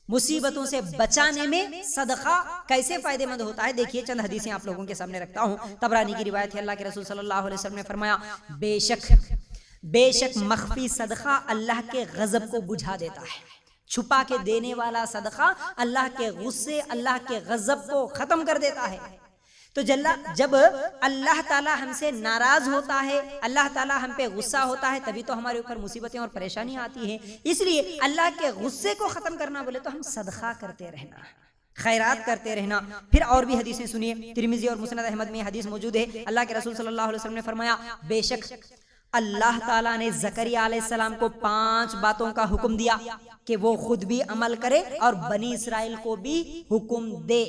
मुसीबतों से बचाने में सदका कैसे फायदेमंद होता है, देखिए चंद हदीसें आप लोगों के सामने रखता हूं। तबरानी की रिवायत है, अल्लाह के रसूल सल्लल्लाहु अलैहि वसल्लम ने फरमाया, बेशक मख्फी सदका अल्लाह के गजब को बुझा देता है। छुपा के देने वाला सदका अल्लाह के गुस्से, अल्लाह के गजब को खत्म कर देता है। तो जब अल्लाह ताला हमसे नाराज होता है, अल्लाह ताला हम पे गुस्सा होता है, तभी तो हमारे ऊपर मुसीबतें और परेशानियां आती हैं। इसलिए अल्लाह के गुस्से को खत्म करना बोले तो हम सदका करते रहना, खैरात करते रहना। फिर और भी हदीसें सुनिए, तिरमिज़ी और मुस्नद अहमद में हदीस मौजूद है। अल्लाह के रसूल सल्लल्लाहु अलैहि वसल्लम ने फरमाया, बेशक अल्लाह ताला ने ज़करिया अलैहिस्सलाम को 5 बातों का हुक्म दिया कि वो खुद भी अमल करे और बनी इसराइल को भी हुक्म दे।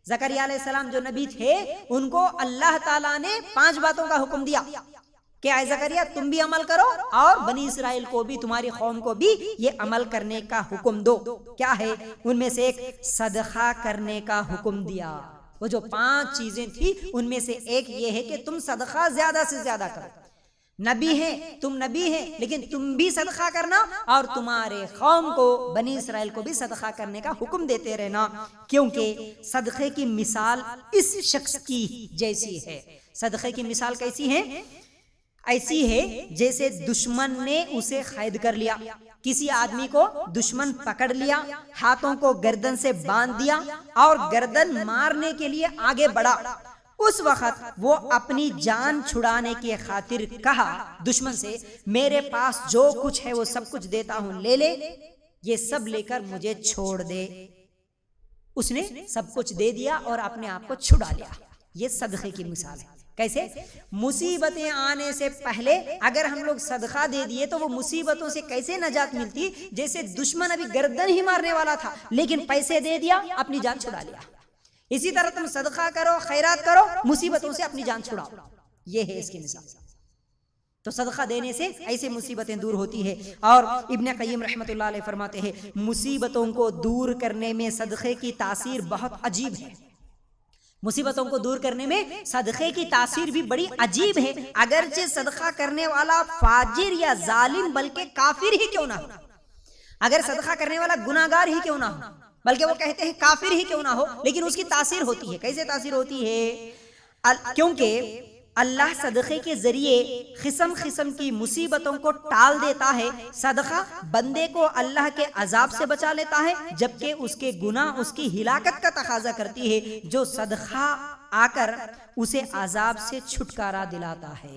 ज़करिया अलैहिस्सलाम जो नबी थे, उनको अल्लाह ताला ने 5 बातों का हुक्म दिया कि ऐ ज़करिया तुम भी अमल करो और बनी इसराइल को भी, तुम्हारी कौम को भी ये अमल करने का हुक्म दो। क्या है उनमें से? एक सदका करने का हुक्म दिया। वो जो 5 चीजें थी उनमें से एक ये है कि तुम सदका ज्यादा से ज्यादा करो। नबी है, तुम नबी है, लेकिन तुम भी सदका करना और तुम्हारे कौम को, बनी इसराइल को भी सदका करने का हुक्म देते रहना, क्योंकि सदक़े की मिसाल इस शख्स की जैसी है। सदक़े की मिसाल कैसी है? ऐसी है जैसे दुश्मन ने उसे कैद कर लिया। किसी आदमी को दुश्मन पकड़ लिया, हाथों को गर्दन से बांध दिया और गर्दन मारने के लिए आगे बढ़ा। उस वक्त वो अपनी जान छुड़ाने की खातिर कहा दुश्मन से, मेरे पास जो कुछ है वो सब कुछ देता हूं, ले ले, ये सब लेकर मुझे छोड़ दे। उसने सब कुछ दे दिया और अपने आप को छुड़ा लिया। ये सदक़े की मिसाल है। कैसे? मुसीबतें आने से पहले अगर हम लोग सदका दे दिए तो वो मुसीबतों से कैसे नजात मिलती? जैसे दुश्मन अभी गर्दन ही मारने वाला था, लेकिन पैसे दे दिया, अपनी जान छुड़ा लिया। इसी तरह तुम सदका करो, खैरात करो, मुसीबतों से अपनी जान छुड़ाओ। ये है इसकी मिसाल। तो सदका देने से ऐसे मुसीबतें दूर होती है। और इब्न क़य्यिम रहमतुल्लाह अलैह फरमाते हैं, मुसीबतों को दूर करने में सदक़े की तासीर बहुत अजीब है। मुसीबतों को दूर करने में सदक़े की तासीर भी बड़ी अजीब है। अगरचे सदका करने वाला फाजिर या जालिम बल्कि काफिर ही क्यों ना हो, अगर सदका करने वाला गुनाहगार ही क्यों ना हो, बल्कि वो कहते हैं काफिर ही क्यों ना हो, लेकिन उसकी तासीर होती है। कैसे तासीर होती है? क्योंकि अल्लाह सदक़े के जरिए किस्म किस्म की मुसीबतों को टाल देता है। सदका बंदे को अल्लाह के अजाब से बचा लेता है, जबकि उसके गुनाह उसकी हिलाकत का तकाजा करती है, जो सदका आकर उसे अजाब से छुटकारा दिलाता है।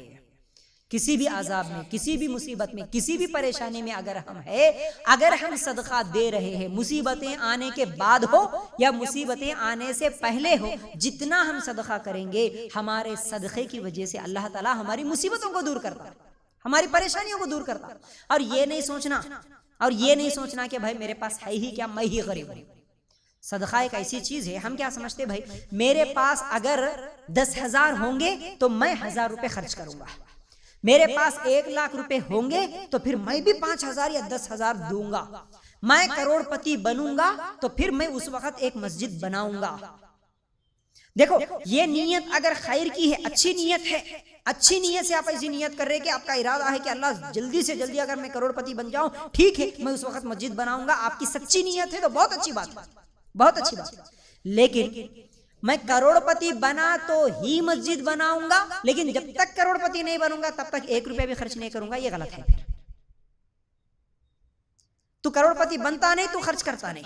किसी भी अजाब में, किसी भी मुसीबत में, किसी भी परेशानी में अगर हम है, अगर हम सदका दे रहे हैं, मुसीबतें आने के बाद हो या मुसीबतें आने से पहले हो, जितना हम सदका करेंगे हमारे सदक़े की वजह से अल्लाह ताला हमारी मुसीबतों को दूर करता, हमारी परेशानियों को दूर करता। और ये नहीं सोचना कि भाई मेरे पास है ही क्या, मैं ही गरीब हूं। सदका एक ऐसी चीज है, हम क्या समझते भाई मेरे पास अगर 10,000 होंगे तो मैं 1,000 रुपए खर्च करूंगा, मेरे पास 1 लाख रुपए होंगे तो फिर मैं भी 5,000 या 10,000 दूंगा, मैं करोड़पति बनूंगा तो फिर मैं उस वक्त एक मस्जिद बनाऊंगा। देखो ये नीयत अगर खैर की है, अच्छी नीयत है, अच्छी नीयत से आप ऐसी नीयत कर रहे हैं कि आपका इरादा है कि अल्लाह जल्दी से जल्दी अगर मैं करोड़पति बन जाऊं, ठीक है मैं उस वक्त मस्जिद बनाऊंगा, आपकी सच्ची नीयत है तो बहुत अच्छी बात है, बहुत अच्छी बात। लेकिन मैं करोड़पति बना तो ही मस्जिद बनाऊंगा, लेकिन जब तक करोड़पति नहीं बनूंगा तब तक 1 रुपया भी खर्च नहीं करूंगा, ये गलत है। फिर तू करोड़पति बनता नहीं, तू खर्च करता नहीं,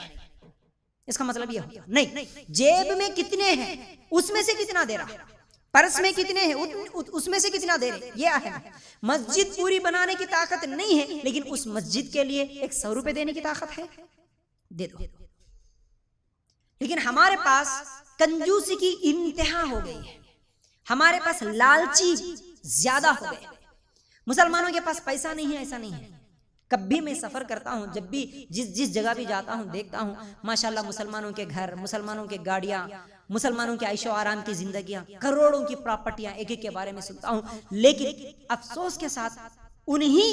इसका मतलब ये होता नहीं। जेब में कितने हैं उसमें से कितना दे रहा, पर्स में कितने हैं उसमें से कितना दे रहे, ये है। मस्जिद पूरी बनाने की ताकत नहीं है, लेकिन उस मस्जिद के लिए 100 रुपए देने की ताकत है, दे दो। लेकिन हमारे पास कंजूसी की इंतहा हो गई है, हमारे पास लालची ज्यादा हो गए। मुसलमानों के पास पैसा नहीं है ऐसा नहीं है। कभी मैं सफर करता हूं, जब भी जिस जगह भी जाता हूं, देखता हूं माशाल्लाह मुसलमानों के घर, मुसलमानों के गाड़ियां, मुसलमानों के ऐशो आराम की जिंदगियां, करोड़ों की प्रॉपर्टियां एक एक के बारे में सुनता हूं। लेकिन अफसोस के साथ उन्हीं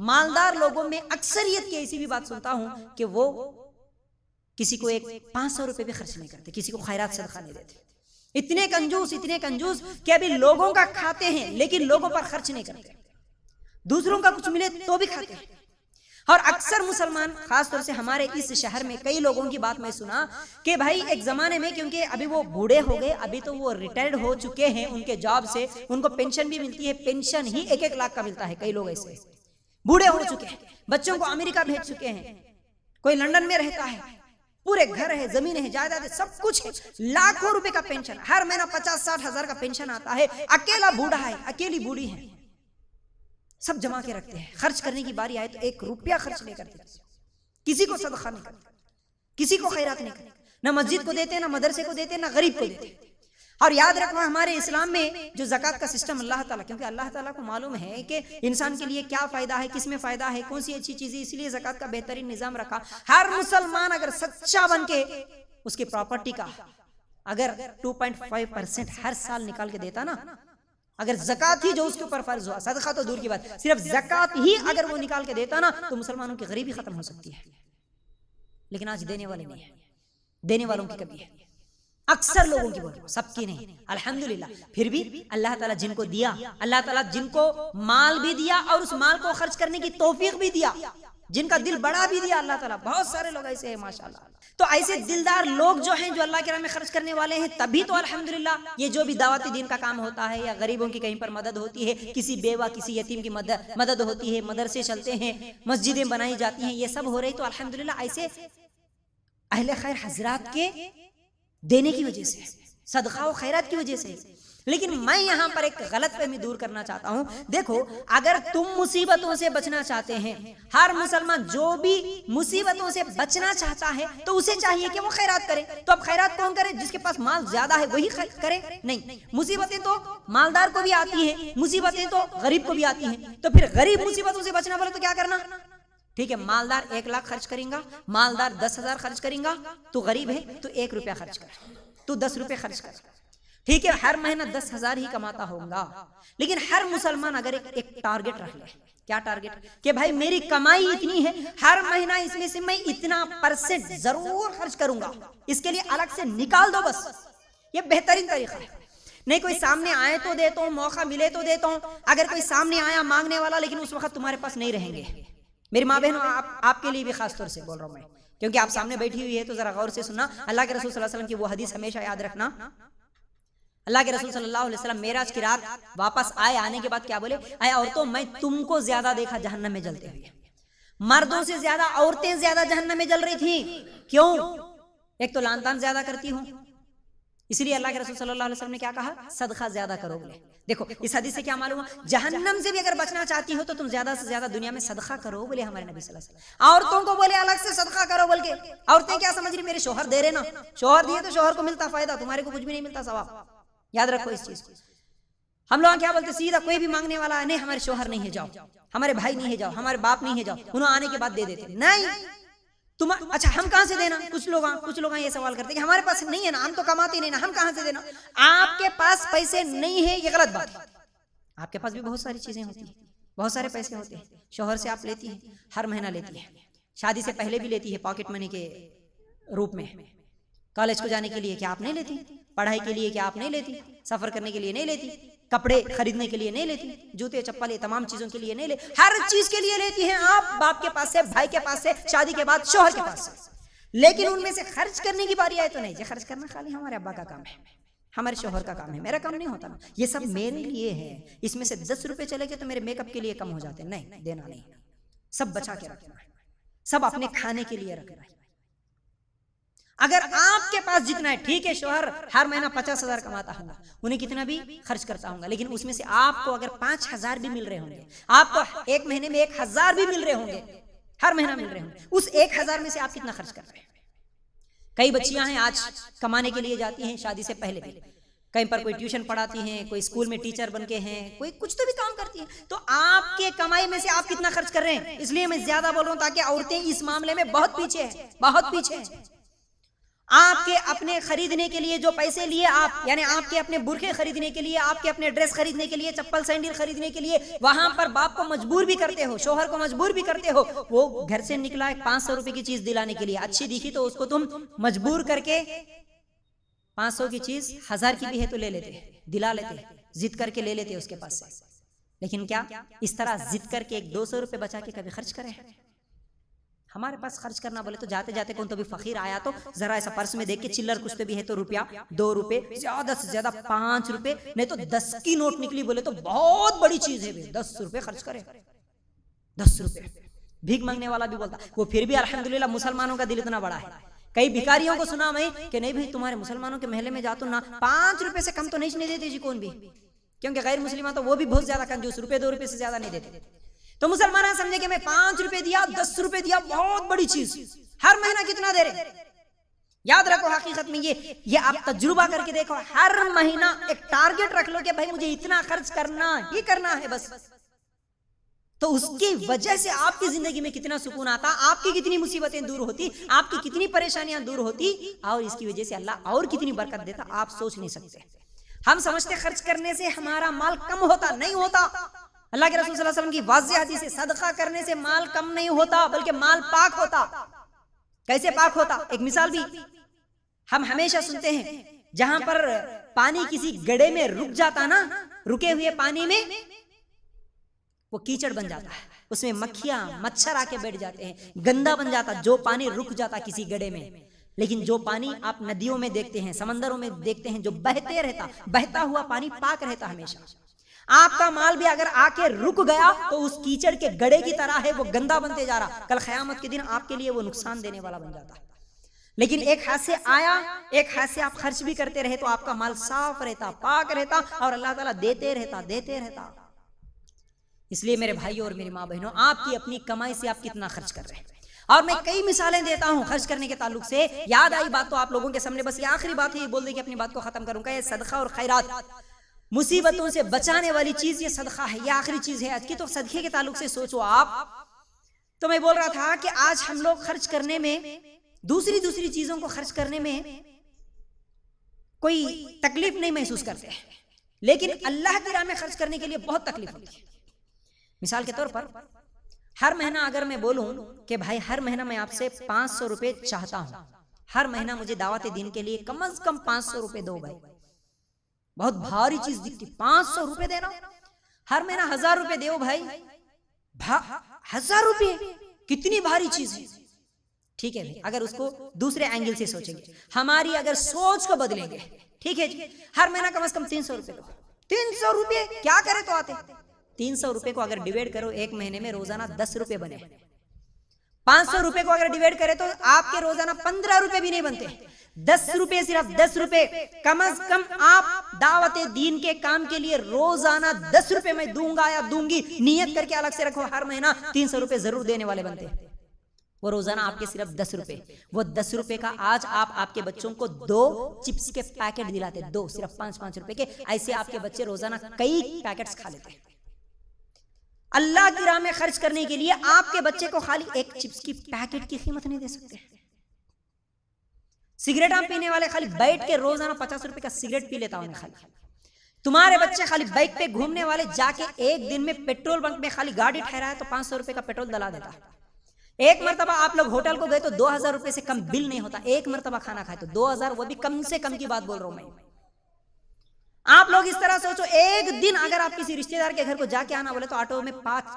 मालदार लोगों में अक्सरियत की ऐसी भी बात सुनता हूं कि वो किसी को 500 रुपए भी खर्च नहीं करते, किसी को खैरात सदका नहीं देते। इतने कंजूस कि अभी लोगों का खाते हैं लेकिन लोगों पर खर्च नहीं करते, दूसरों का कुछ मिले तो भी खाते हैं। और अक्सर मुसलमान, खासतौर से हमारे इस शहर में कई लोगों की बात मैं सुना कि भाई एक जमाने में, क्योंकि अभी वो बूढ़े हो गए, अभी तो वो रिटायर्ड हो चुके हैं उनके जॉब से, उनको पेंशन भी मिलती है, पेंशन ही 1-1 लाख का मिलता है। कई लोग ऐसे बूढ़े हो चुके हैं, बच्चों को अमेरिका भेज चुके हैं, कोई लंदन में रहता है, पूरे घर है, जमीन है, जायदाद है, सब कुछ है, लाखों रुपए का पेंशन, हर महीना 50-60 हजार का पेंशन आता है। अकेला बूढ़ा है, अकेली बूढ़ी है, सब जमा के रखते हैं। खर्च करने की बारी आए तो 1 रुपया खर्च नहीं करते, किसी को सदका नहीं करते, किसी को खैरात नहीं करते, ना मस्जिद को देते, ना मदरसे को देते, ना गरीब को देते। और याद रखना, हमारे इस्लाम में जो ज़कात का सिस्टम अल्लाह ताला, क्योंकि अल्लाह ताला को मालूम है कि इंसान के लिए क्या फ़ायदा है, किस में फ़ायदा है, कौन सी अच्छी चीज़ है, इसलिए ज़कात का बेहतरीन निज़ाम रखा। हर मुसलमान अगर सच्चा बन के उसकी प्रॉपर्टी का अगर 2.5% हर साल निकाल के देता ना, अगर ज़कात ही जो उसके ऊपर फर्ज हुआ, सदका तो दूर की बात, सिर्फ ज़कात ही अगर वो निकाल के देता ना, तो मुसलमानों की गरीबी खत्म हो सकती है। लेकिन आज देने वाले नहीं है, देने वालों की कमी है, अक्सर लोगों की, बोल सबकी नहीं। अल्हम्दुलिल्लाह, फिर भी अल्लाह ताला जिनको दिया, अल्लाह ताला जिनको माल भी दिया और उस माल को खर्च करने की तौफीक भी दिया, जिनका दिल बड़ा भी दिया अल्लाह ताला, बहुत सारे लोग ऐसे हैं माशाल्लाह। तो ऐसे दिलदार लोग जो हैं, जो अल्लाह के राह में खर्च करने वाले हैं, तभी तो अल्हम्दुलिल्लाह ये जो भी दावती दीन का काम होता है, या गरीबों की कहीं पर मदद होती है, किसी बेवा किसी यतीम की मदद होती है, मदरसे चलते हैं, मस्जिदें बनाई जाती हैं, ये सब हो रही, तो अल्हम्दुलिल्लाह ऐसे अहले खैर हजरात के देने की वजह से, सदका और खैरात की वजह से। लेकिन मैं यहाँ पर एक गलतफहमी दूर करना चाहता हूँ। देखो, अगर तुम मुसीबतों से बचना चाहते हैं, हर मुसलमान जो भी मुसीबतों से बचना चाहता है, तो उसे चाहिए कि वो खैरात करे। तो अब खैरात कौन करे? जिसके पास माल ज्यादा है वही करे? नहीं, मुसीबतें तो मालदार को भी आती है, मुसीबतें तो गरीब को भी आती हैं। तो फिर गरीब मुसीबतों से बचना बोले तो क्या करना? ठीक है, मालदार 1 लाख खर्च करेगा, मालदार 10,000 खर्च करेगा, तू गरीब है तो 1 रुपया खर्च कर, तू 10 रुपये खर्च कर। ठीक है, हर महीना 10,000 ही कमाता होगा। लेकिन हर मुसलमान अगर एक टारगेट रख ले, क्या टारगेट? कि भाई मेरी कमाई इतनी है, हर महीना इसमें से मैं इतना % जरूर खर्च करूंगा, इसके लिए अलग से निकाल दो बस। ये बेहतरीन तरीका है। नहीं कोई सामने आए तो देता हूँ, मौका मिले तो देता हूँ। अगर कोई सामने आया मांगने वाला, लेकिन उस वक्त तुम्हारे पास नहीं रहेंगे, मेरी माँ बहनों, आपके लिए भी खास तौर से बोल रहा हूँ मैं, क्योंकि आप सामने बैठी हुई है, तो जरा गौर से सुनना। अल्लाह के रसूल सल्लल्लाहु अलैहि वसल्लम की वो हदीस हमेशा याद रखना। अल्लाह के रसूल सल्लल्लाहु अलैहि वसल्लम मेराज की रात वापस आए, आने के बाद क्या बोले? आए औरतों, मैं तुमको ज्यादा देखा जहन्नम में जलते हुए, मर्दों से ज्यादा औरतें ज्यादा जहन्नम में जल रही थी। क्यों? एक तो लान तान ज्यादा करती हूँ, इसलिए अल्लाह के रसूल सल्लल्लाहु अलैहि वसल्लम ने क्या कहा? सदका ज्यादा करो बोले। देखो इस हदीस से क्या मालूम हुआ? जहन्नम से भी अगर बचना चाहती हो तो तुम ज्यादा से ज्यादा दुनिया में सदका करो बोले हमारे नबी सल्लल्लाहु अलैहि वसल्लम। औरतों को बोले अलग से सदका करो बोल के। औरतें क्या समझ रही? मेरे शोहर दे रहे ना, शोहर दिए तो शोहर को मिलता फायदा, तुम्हारे को कुछ भी नहीं मिलता सवाब। याद रखो इस चीज को। हम लोग क्या बोलते, सीधा कोई भी मांगने वाला है, नहीं हमारे शोहर नहीं है जाओ, हमारे भाई नहीं है जाओ, हमारे बाप नहीं है जाओ, उन्होंने आने के बाद दे देते। नहीं, तुम अच्छा हम कहां से देना? कुछ लोग ये सवाल करते हैं कि हमारे पास नहीं है ना, हम तो कमाते नहीं ना, हम कहां से देना? आपके पास पैसे नहीं है ये गलत बात है। आपके पास भी बहुत सारी चीजें होती हैं, बहुत सारे पैसे होते हैं। शोहर से आप लेती हैं, हर महीना लेती है, शादी से पहले भी लेती है पॉकेट मनी के रूप में। कॉलेज को जाने के लिए क्या आप नहीं लेती? पढ़ाई के लिए क्या आप नहीं लेती? सफर करने के लिए नहीं लेती? कपड़े खरीदने के लिए नहीं लेती? जूते चप्पल ये तमाम चीजों के लिए नहीं लेती? हर चीज के लिए लेती हैं आप, बाप के पास से, भाई के पास से, शादी के बाद शोहर के पास से। लेकिन उनमें से खर्च करने की बारी आए तो नहीं, ये खर्च करना खाली हमारे अब्बा का काम है, हमारे शोहर का काम है, मेरा काम नहीं होता ना, ये सब मेरे लिए है। इसमें से 10 रुपए चले गए तो मेरे मेकअप के लिए कम हो जाते हैं। नहीं, देना नहीं, सब बचा के रखना है, सब अपने खाने के लिए रखना है। अगर आपके पास जितना है, ठीक है, शोहर हर महीना 50,000 कमाता होगा, उन्हें कितना भी खर्च करता होगा, लेकिन उसमें से आपको अगर 5,000 भी मिल रहे होंगे, आपको एक महीने में 1,000 भी मिल रहे होंगे, हर महीना मिल रहे होंगे, उस 1,000 में से आप कितना खर्च कर रहे हैं? कई बच्चियां हैं आज कमाने के लिए जाती हैं, शादी से पहले भी कहीं पर कोई ट्यूशन पढ़ाती हैं, कोई स्कूल में टीचर बन के हैं, कोई कुछ तो भी काम करती हैं। तो आपके कमाई में से आप कितना खर्च कर रहे हैं? इसलिए मैं ज्यादा बोल रहा हूं ताकि औरतें इस मामले में बहुत पीछे हैं, बहुत पीछे हैं। आपके अपने खरीदने के लिए जो पैसे लिए आप, यानी आपके अपने बुरखे खरीदने के लिए, आपके अपने ड्रेस खरीदने के लिए, चप्पल सैंडल खरीदने के लिए, वहां पर बाप को मजबूर भी करते हो, शोहर को मजबूर भी करते हो। वो घर से निकला 500 रुपए की चीज दिलाने के लिए, अच्छी दिखी तो उसको तुम मजबूर करके 500 की चीज 1000 की भी है तो ले लेते, दिला लेते, जिद करके ले लेते उसके पास से। लेकिन क्या इस तरह जिद करके 200 रुपए बचा के कभी खर्च करें? हमारे पास खर्च करना बोले तो जाते जाते कौन तो भी फकीर आया तो जरा ऐसा पर्स में देख के चिल्लर कुछ तो भी है तो रुपया 2 रुपए, ज्यादा से ज्यादा 5 रुपए, नहीं तो 10 की नोट निकली बोले तो बहुत बड़ी चीज है, 10 रुपए खर्च करे, 10 रुपए। भीख मांगने वाला भी बोलता, वो फिर भी अल्हम्दुलिल्लाह मुसलमानों का दिल इतना बड़ा है। कई भिखारियों को सुना मैं कि नहीं भाई तुम्हारे मुसलमानों के महल में जातो ना 5 रुपए से कम तो नहीं देते जी कौन भी, क्योंकि गैर मुसलमान तो वो भी बहुत ज्यादा कंजूस, रुपए 2 रुपए से ज्यादा नहीं देते। तो मुसलमान समझे कि मैं 5 रुपए दिया, 10 रुपए दिया, बहुत बड़ी चीज, हर महीना कितना दे रहे। याद रखो हकीकत में ये आप तजुर्बा करके देखो, हर महीना एक टारगेट रख लो कि भाई मुझे इतना खर्च करना ही करना है बस, तो उसकी वजह से आपकी जिंदगी में कितना सुकून आता, आपकी कितनी मुसीबतें दूर होती, आपकी कितनी परेशानियां दूर होती, और इसकी वजह से अल्लाह और कितनी बरकत देता आप सोच नहीं सकते। हम समझते खर्च करने से हमारा माल कम होता, नहीं होता। अल्लाह के रसूल सल्लल्लाहु अलैहि वसल्लम की वाज़ेह हदीस है, सदका करने से माल कम नहीं होता बल्कि माल पाक होता। कैसे पाक होता, एक मिसाल भी हम हमेशा सुनते हैं, जहां पर पानी किसी गड्ढे में रुक जाता ना, रुके हुए पानी में वो कीचड़ बन जाता है, उसमें मक्खियां मच्छर आके बैठ जाते हैं, गंदा बन जाता जो पानी रुक जाता किसी गड्ढे में। लेकिन जो पानी आप नदियों में देखते हैं, समंदरों में देखते हैं, जो बहते रहता, बहता हुआ पानी पाक रहता हमेशा। आपका माल भी अगर आके रुक गया तो उस कीचड़ के गड्ढे की तरह है, वो गंदा बनते जा रहा, कल क़यामत के दिन आपके लिए वो नुकसान देने वाला बन जाता। लेकिन एक हाथ से आया, एक हाथ से आप खर्च भी करते रहे तो आपका माल साफ रहता, पाक रहता, और अल्लाह ताला देते रहता, देते रहता। इसलिए मेरे भाइयों और मेरी माँ बहनों, आपकी अपनी कमाई से आप कितना खर्च कर रहे हैं। और मैं कई मिसालें देता हूं खर्च करने के ताल्लुक से। याद आई बात तो आप लोगों के सामने, बस ये आखिरी बात है, बोल दे कि अपनी बात को खत्म करूंगा। ये सदका और खैरात, मुसीबतों से बचाने वाली चीज ये सदका है, ये आखिरी चीज है आज की। तो सदके के ताल्लुक से सोचो आप, तो मैं बोल रहा था कि आज हम लोग खर्च करने में, दूसरी चीजों को खर्च करने में कोई तकलीफ नहीं महसूस करते, लेकिन अल्लाह की राह में खर्च करने के लिए बहुत तकलीफ होती है। मिसाल के तौर पर, हर महीना अगर मैं बोलूं कि भाई हर महीना मैं आपसे 500 रुपए चाहता हूं, हर महीना मुझे दावत दीन के लिए कम से कम 500 रुपए दो भाई, बहुत भारी चीज दिखती, 500 रुपए देना, हर महीना 1000 रुपए दो भाई, 1000 रुपए कितनी भारी चीज है। ठीक है भाई, अगर उसको दूसरे एंगल से सोचेंगे, हमारी अगर सोच को बदलेंगे, ठीक है जी, हर महीना कम से कम 300 रुपए दो। 300 रुपए क्या करे तो आते, 300 रुपए को अगर डिवाइड करो एक महीने में, रोजाना 10 रुपए बने। 500 रुपए को अगर डिवाइड करें तो आपके रोजाना 15 रुपए भी नहीं बनते। 10 रुपए, सिर्फ 10 रुपए, कम से कम आप दावत दीन के काम के लिए रोजाना 10 रुपए मैं दूंगा या दूंगी, नियत करके अलग से रखो, हर महीना 300 रुपए जरूर देने वाले बनते। वो रोजाना आपके सिर्फ 10 रुपए, वो 10 रुपए का आज आप आपके बच्चों को 2 चिप्स के पैकेट दिलाते, 2 सिर्फ 5-5 रुपए के, ऐसे आपके बच्चे रोजाना कई पैकेट्स खा लेते हैं। अल्लाह की राह में खर्च करने के लिए आपके बच्चे को खाली एक चिप्स की पैकेट की कीमत नहीं दे सकते। सिगरेट आप पीने वाले खाली बैठ के रोजाना 50 रुपए का सिगरेट पी लेता उन्हें खाली। तुम्हारे बच्चे खाली बाइक पे घूमने वाले जाके एक दिन में पेट्रोल बंक में खाली गाड़ी ठहराए तो 500 रुपए का पेट्रोल डला देता है। एक मरतबा आप लोग होटल को गए तो 2000 रुपए से कम बिल नहीं होता, एक मरतबा खाना खाए तो 2000, वो भी कम से कम की बात बोल रहा हूं मैं। आप लोग इस तरह सोचो, एक दिन अगर आप किसी रिश्तेदार के घर को जाके आना बोले तो ऑटो में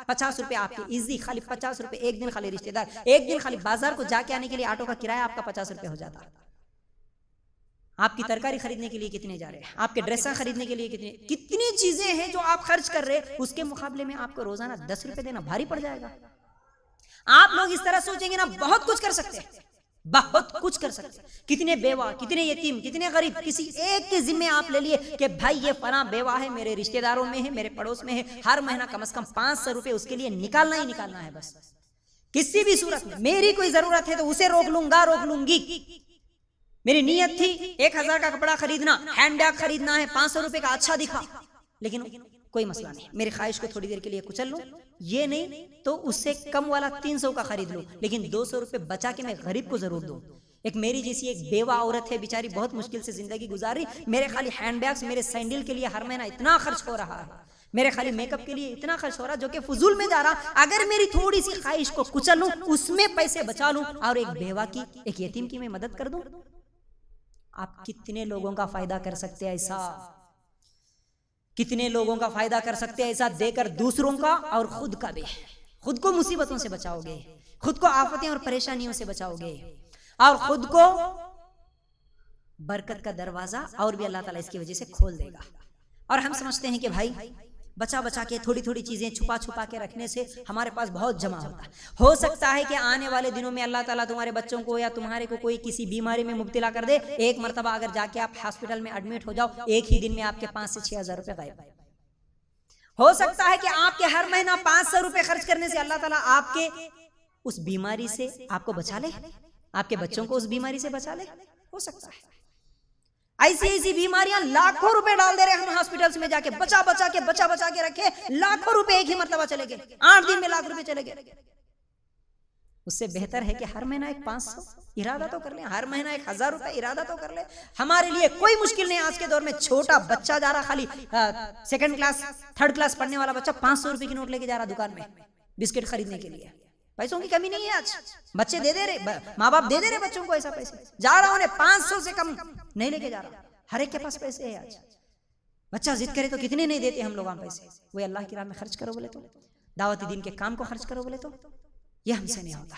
50 रुपए आपके इजी, खाली 50 रुपए एक दिन, खाली रिश्तेदार, एक दिन खाली बाजार को जाके आने के लिए ऑटो का किराया आपका 50 रुपए हो जाता। आपकी तरकारी खरीदने के लिए कितने जा रहे हैं, आपके ड्रेसा खरीदने के लिए कितनी चीजें हैं जो आप खर्च कर रहे हैं, उसके मुकाबले में आपको रोजाना 10 रुपए देना भारी पड़ जाएगा। आप लोग इस तरह सोचेंगे ना, बहुत कुछ कर सकते हैं, बहुत कुछ कर सकते। कितने बेवा, कितने यतीम, कितने गरीब, किसी एक के जिम्मे आप ले लिए कि भाई ये फला बेवा है, मेरे रिश्तेदारों में है, मेरे पड़ोस में है, हर महीना कम से कम 500 रुपए उसके लिए निकालना ही निकालना है बस। किसी भी सूरत में मेरी कोई जरूरत है तो उसे रोक लूंगा, रोक लूंगी। मेरी नीयत थी 1000 का कपड़ा खरीदना, हैंड बैग खरीदना है, 500 रुपए का अच्छा दिखा, लेकिन कोई मसला नहीं, मेरी ख्वाहिश को थोड़ी देर के लिए कुचल लूं, ये नहीं तो उससे कम वाला 300 का खरीद लूं, लेकिन 200 रुपए बचा के मैं गरीब को जरूर दूं। एक मेरी जैसी एक बेवा औरत है, बेचारी बहुत मुश्किल से जिंदगी गुजारी, मेरे खाली हैंड बैग्स, मेरे सैंडल के लिए हर महीना इतना खर्च हो रहा है, मेरे खाली मेकअप के लिए इतना खर्च हो रहा जो कि फजूल में जा रहा। अगर मेरी थोड़ी सी ख्वाहिश को कुचल लूं, उसमें पैसे बचा लूं और एक बेवा की, एक यतीम की मैं मदद कर दूं, आप कितने लोगों का फायदा कर सकते हैं ऐसा, कितने लोगों का फायदा कर सकते हैं ऐसा देकर दूसरों का और खुद का भी। खुद को मुसीबतों से बचाओगे, खुद को आफतें और परेशानियों से बचाओगे और खुद को बरकत का दरवाजा और भी अल्लाह ताला इसकी वजह से खोल देगा। और हम समझते हैं कि भाई बचा बचा के थोड़ी थोड़ी चीजें छुपा छुपा के रखने से हमारे पास बहुत जमा होता है। हो सकता है कि आने वाले दिनों में अल्लाह ताला तुम्हारे बच्चों को या तुम्हारे को कोई किसी बीमारी में मुब्तला कर दे, एक मरतबा अगर जाके आप हॉस्पिटल में एडमिट हो जाओ, एक ही दिन में आपके 5 से 6 हज़ार रुपए गायब। हो सकता है कि आपके हर महीना 500 रुपए खर्च करने से अल्लाह ताला आपके उस बीमारी से आपको बचा ले, आपके बच्चों को उस बीमारी से बचा ले। हो सकता है ऐसी ऐसी बीमारियां लाखों रुपए डाल दे रहे हम हॉस्पिटल्स में जाके, बचा बचा के रखे, लाखों रुपए एक ही मरतबा चले गए, 8 दिन में लाख रुपए चले गए। उससे बेहतर है कि हर महीना एक 500 इरादा तो कर ले, हर महीना 1000 रुपए इरादा तो कर ले। हमारे लिए कोई मुश्किल नहीं। आज के दौर में छोटा बच्चा जा रहा, खाली 2nd क्लास 3rd क्लास पढ़ने वाला बच्चा 500 रुपए की नोट लेके जा रहा दुकान में बिस्किट खरीदने के लिए। पैसों की कमी नहीं है आज, बच्चे दे रहे, माँ बाप दे रहे बच्चों को ऐसा पैसे। जा रहा उन्हें 500 से कम नहीं लेके जा रहा, हर एक के पास पैसे है आज। बच्चा जिद करे तो कितने नहीं देते हम लोग पैसे। वो अल्लाह की राह में खर्च करो बोले तो, दावती दीन के काम को खर्च करो बोले तो, ये हमसे नहीं होता।